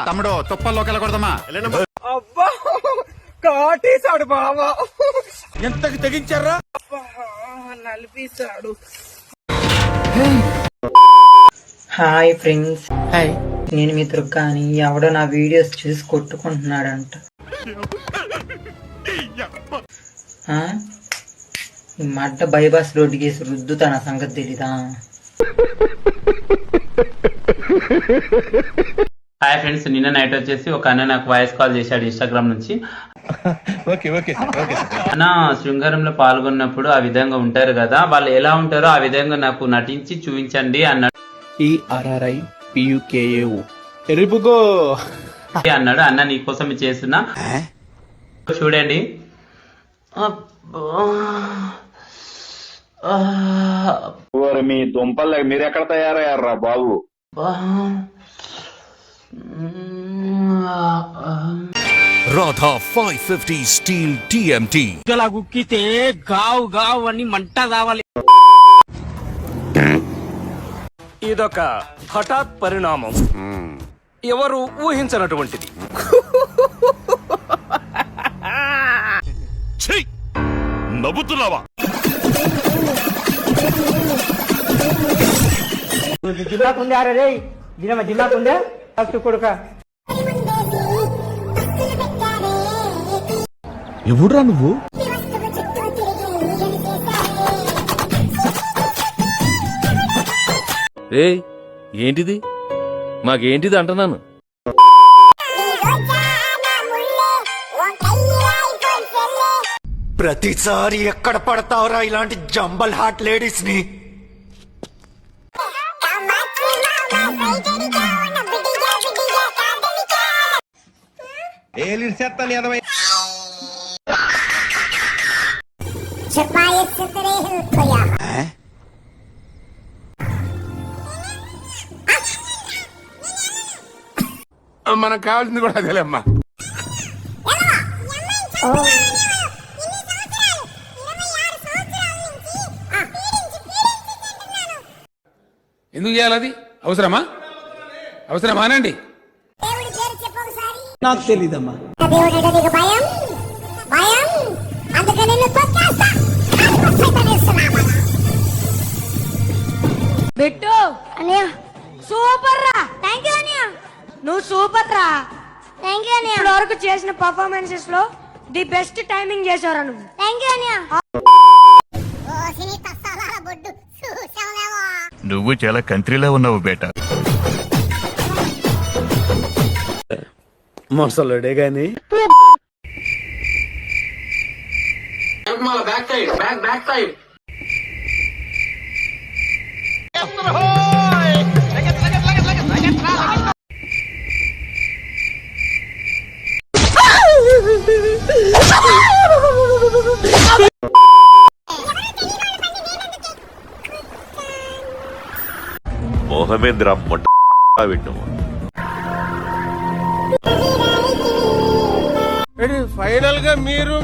తమ్ముడు తుప్పల్లోకి వెళ్ళకూడదమ్మా. అబ్బా కాటేశాడు బావా. ఎంతకి తెగించారా? నలిపేశాడు. Hi friends, hi. నేను మీ దుర్గాని. ఎవడో నా వీడియోస్ చూసి కొట్టుకుంటున్నాడంట. ఈ మడ్డ బైపాస్ రోడ్డు కేసి రుద్దుతా, నా సంగతి తెలీదా? హాయ్ ఫ్రెండ్స్, నిన్న నైట్ వచ్చేసి ఒక అన్న నాకు వాయిస్ కాల్ చేశాడు ఇన్స్టాగ్రామ్ నుంచి. అన్న శృంగారంలో పాల్గొన్నప్పుడు ఆ విధంగా ఉంటారు కదా, వాళ్ళు ఎలా ఉంటారో ఆ విధంగా నాకు నటించి చూపించండి అన్నాడు. అన్నాడు. అన్న నీకోసం చేస్తున్నా, చూడండి. మీ దుంపల్ మీరెక్కడ తయారయ్యారా బాబు? రాధా 550 స్టీల్ టిఎంటి గుక్కితే గావు గావు అని మంట కావాలి. ఇదొక హఠాత్ పరిణామం, ఎవరు ఊహించనటువంటిది. నవ్వుతున్నావా? ఎవడురా నువ్వు? ఏంటిది? మాకేంటిది అంటున్నాను. ప్రతిసారి ఎక్కడ పడతావురా ఇలాంటి జంబల్ హాట్ లేడీస్ ని? మనకు కావాల్సింది కూడా అదేలేమ్మా. ఎందుకు చేయాలది? అవసరమా? అవసరమానండి? నాకు తెలీదమ్మా. బిట్టు అన్నయ్య సూపర్ రా. థ్యాంక్ యూ అన్నయ్య, నువ్వు సూపర్ రా. థ్యాంక్ యూ అన్నయ్య. ఇప్పటి వరకు చేసిన పర్ఫార్మెన్సెస్ లో ది బెస్ట్ టైమింగ్ చేశారా నువ్వు. థ్యాంక్ యూ అన్నయ్య. నువ్వు చాలా కంట్రీలో ఉన్నావు బేటా. మొసలుడే గాని బ్యాక్ సైడ్ మోహమేంద్ర మొట్ట విన్ను. ఫైనల్ గా మీరు